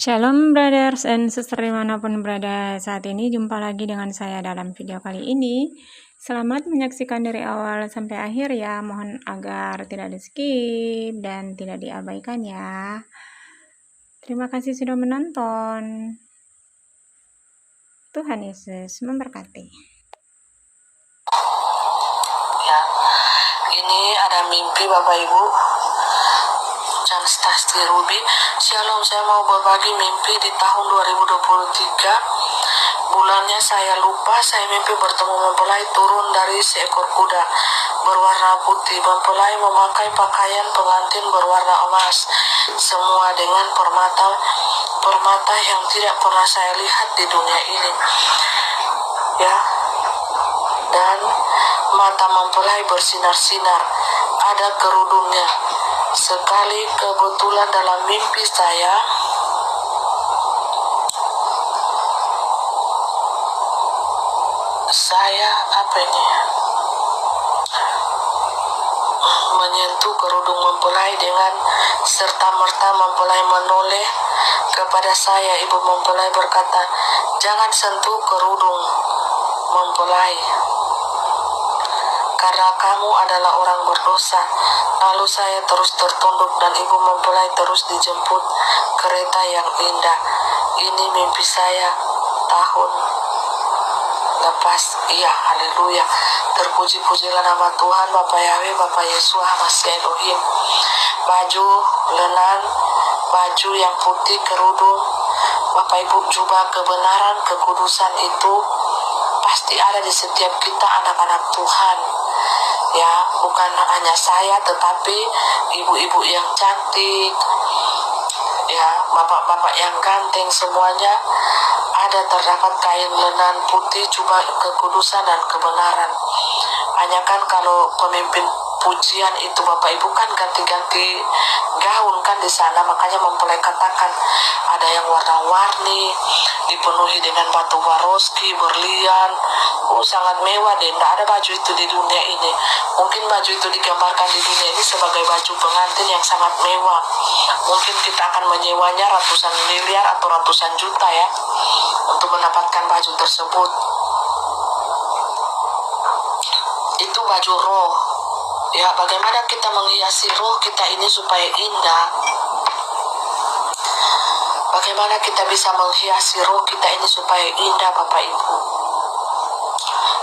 Shalom brothers and sisters dimanapun berada. Saat ini jumpa lagi dengan saya dalam video kali ini. Selamat menyaksikan dari awal sampai akhir ya. Mohon agar tidak di skip dan tidak diabaikan ya. Terima kasih sudah menonton. Tuhan Yesus memberkati. Ya, ini ada mimpi Bapak Ibu. Jan Stasti Ruby. Shalom, saya mau berbagi mimpi di tahun 2023. Bulannya saya lupa, saya mimpi bertemu mempelai turun dari seekor kuda berwarna putih. Mempelai memakai pakaian pengantin berwarna emas, semua dengan permata yang tidak pernah saya lihat di dunia ini. Ya, dan mata mempelai bersinar-sinar, ada kerudungnya. Sekali kebetulan dalam mimpi saya menyentuh kerudung mempelai dengan serta-merta mempelai menoleh kepada saya. Ibu mempelai berkata, "Jangan sentuh kerudung mempelai, karena kamu adalah orang berdosa." Lalu saya terus tertunduk dan ibu mempelai terus dijemput kereta yang indah. Ini mimpi saya tahun lepas. Iya, haleluya. Terpuji-pujilah nama Tuhan, Bapak Yahweh, Bapak Yesus, Masih Elohim. Baju lenan, baju yang putih, kerudung, Bapak Ibu, jubah kebenaran, kekudusan itu pasti ada di setiap kita anak-anak Tuhan. Ya, bukan hanya saya, tetapi ibu-ibu yang cantik, ya, bapak-bapak yang ganteng, semuanya ada terdapat kain lenan putih, jubah kekudusan dan kebenaran. Hanya kan kalau pemimpin pujian itu Bapak Ibu kan ganti-ganti gaun kan di sana, makanya mempelai katakan ada yang warna-warni, dipenuhi dengan batu Swarovski, berlian. Sangat mewah deh, tidak ada baju itu di dunia ini. Mungkin baju itu digambarkan di dunia ini sebagai baju pengantin yang sangat mewah. Mungkin kita akan menyewanya ratusan miliar atau ratusan juta ya, untuk mendapatkan baju tersebut. Itu baju roh. Ya, bagaimana kita menghiasi roh kita ini supaya indah? Bagaimana kita bisa menghiasi roh kita ini supaya indah, Bapak Ibu?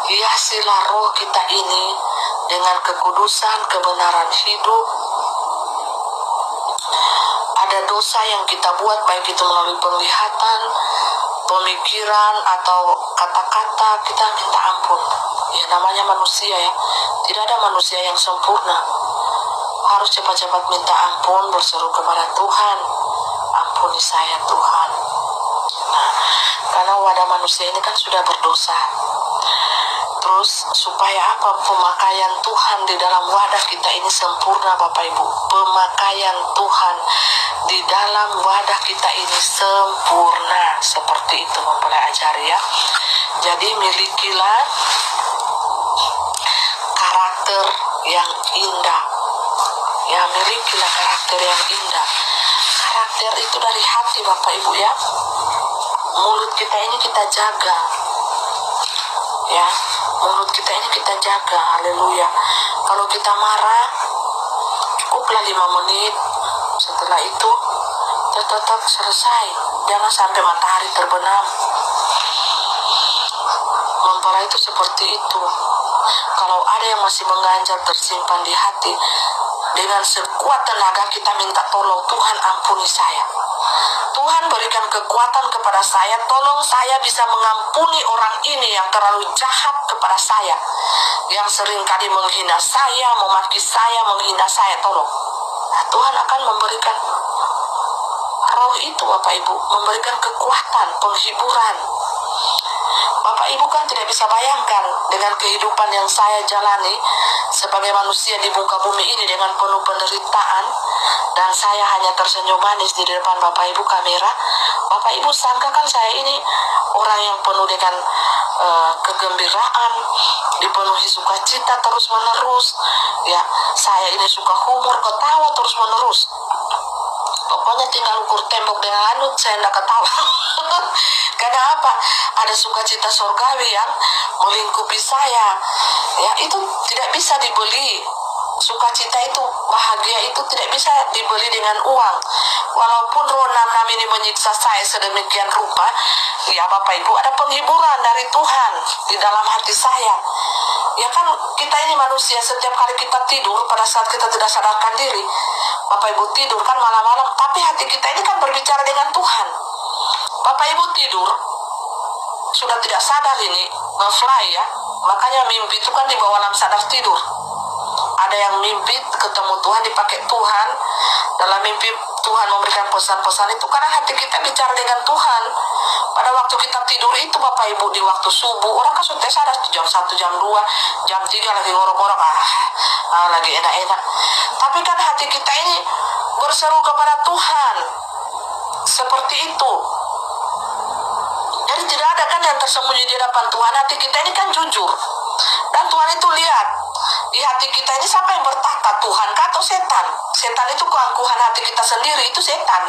Hiasilah roh kita ini dengan kekudusan, kebenaran hidup. Ada dosa yang kita buat, baik itu melalui penglihatan, pemikiran, atau kata-kata, kita minta ampun. Ya, namanya manusia ya, tidak ada manusia yang sempurna. Harus cepat-cepat minta ampun, berseru kepada Tuhan, ampuni saya Tuhan. Nah, karena wadah manusia ini kan sudah berdosa. Terus supaya apa? Pemakaian Tuhan di dalam wadah kita ini sempurna, Bapak Ibu. Pemakaian Tuhan di dalam wadah kita ini sempurna. Seperti itu mempelai ajari ya. Jadi milikilah karakter yang indah. Ya, milikilah karakter yang indah. Karakter itu dari hati, Bapak Ibu ya. Mulut kita ini kita jaga. Ya, mulut kita ini kita jaga. Haleluya. Kalau kita marah, cukuplah 5 menit. Setelah itu tetap selesai. Jangan sampai matahari terbenam. Mempelai itu seperti itu. Kalau ada yang masih mengganjal tersimpan di hati, dengan sekuat tenaga kita minta tolong, Tuhan ampuni saya. Tuhan berikan kekuatan kepada saya, tolong saya bisa mengampuni orang ini yang terlalu jahat kepada saya, yang seringkali menghina saya, memaki saya, menghina saya, tolong. Nah, Tuhan akan memberikan roh itu, Bapak Ibu, memberikan kekuatan, penghiburan. Bapak Ibu kan tidak bisa bayangkan dengan kehidupan yang saya jalani sebagai manusia di muka bumi ini dengan penuh penderitaan, dan saya hanya tersenyum manis di depan Bapak Ibu kamera. Bapak Ibu sangka kan saya ini orang yang penuh dengan kegembiraan, dipenuhi sukacita terus menerus. Ya, saya ini suka humor, ketawa terus menerus. pokoknya tinggal ukur tembok dengan anu, saya tidak ketawa. Karena apa? Ada sukacita surgawi yang melingkupi saya. Ya, itu tidak bisa dibeli. Sukacita itu, bahagia itu tidak bisa dibeli dengan uang. Walaupun roh 66 ini menyiksa saya sedemikian rupa, ya Bapak Ibu, ada penghiburan dari Tuhan di dalam hati saya. Ya kan, kita ini manusia, setiap kali kita tidur, pada saat kita tidak sadarkan diri, Bapak Ibu tidur kan malam-malam, tapi hati kita ini kan berbicara dengan Tuhan. Bapak Ibu tidur, sudah tidak sadar ini, nge-fly ya, makanya mimpi itu kan di bawah alam sadar tidur. Ada yang mimpi ketemu Tuhan, dipakai Tuhan, dalam mimpi Tuhan memberikan pesan-pesan itu karena hati kita bicara dengan Tuhan. Pada waktu kita tidur itu Bapak Ibu, di waktu subuh, orang kan sudah sadar jam 1, jam 2, jam 3 lagi ngorok-ngorok, lagi enak-enak. Tapi kan hati kita ini berseru kepada Tuhan. Seperti itu. Jadi tidak ada kan yang tersembunyi di hadapan Tuhan. Hati kita ini kan jujur. Dan Tuhan itu lihat, di hati kita ini siapa yang bertahta, Tuhan kah atau setan? Setan itu keangkuhan hati kita sendiri, itu setan.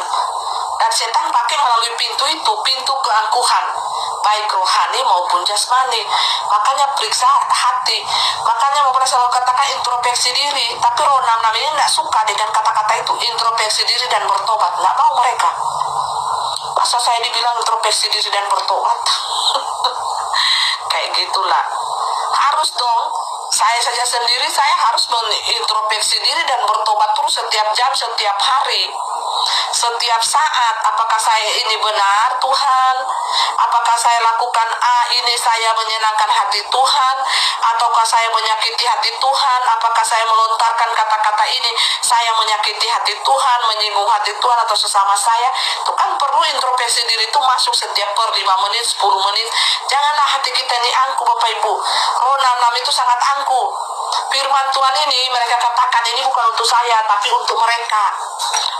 Dan setan pakai melalui pintu itu, pintu keangkuhan, baik rohani maupun jasmani. Makanya periksa hati. Makanya mau selalu katakan introspeksi diri. Tapi roh 66 ini tidak suka dengan kata-kata itu, introspeksi diri dan bertobat. Tidak mau mereka. Masa saya dibilang introspeksi diri dan bertobat? Kayak gitulah. Harus dong. Saya saja sendiri, saya harus mengintrospeksi diri dan bertobat terus setiap jam, setiap hari, setiap saat. Apakah saya ini benar Tuhan? Apakah saya lakukan ini saya menyenangkan hati Tuhan? Ataukah saya menyakiti hati Tuhan? Apakah saya melontarkan kata-kata ini saya menyakiti hati Tuhan, menyinggung hati Tuhan atau sesama saya? Itu kan perlu introspeksi diri itu masuk setiap per 5 menit, 10 menit. Janganlah hati kita ini angku Bapak Ibu. Roh 66 itu sangat angku. Firman Tuhan ini mereka katakan ini bukan untuk saya, tapi untuk mereka,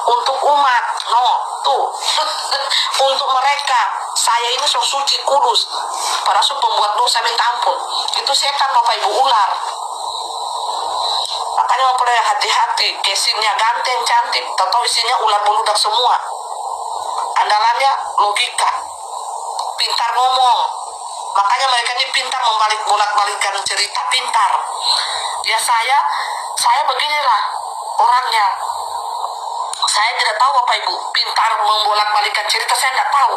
untuk umat. No, tuh. Untuk mereka. Saya ini sok suci kudus. Padahal pembuat dosa minta ampun. Itu setan Bapak Ibu, ular. Makanya memperoleh hati-hati. Casingnya ganteng, cantik, atau isinya ular beludak semua. Andalannya logika, pintar ngomong. Makanya mereka ini pintar bolak-balikan cerita, pintar. Ya saya beginilah orangnya. Saya tidak tahu Bapak Ibu, pintar membolak-balikan cerita saya tidak tahu.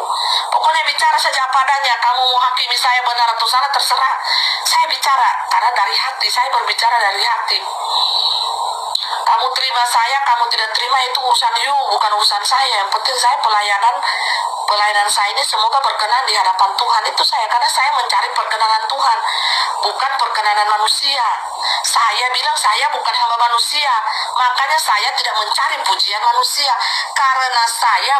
Pokoknya bicara saja apa adanya. Kamu mau hakimi saya benar atau salah terserah. Saya bicara karena dari hati, saya berbicara dari hati. Kamu terima saya, kamu tidak terima itu urusan you, bukan urusan saya. Yang penting saya pelayanan saya ini semoga berkenan di hadapan Tuhan. Itu saya, karena saya mencari perkenanan Tuhan, bukan perkenanan manusia. Saya bilang saya bukan hamba manusia, makanya saya tidak mencari pujian manusia, karena saya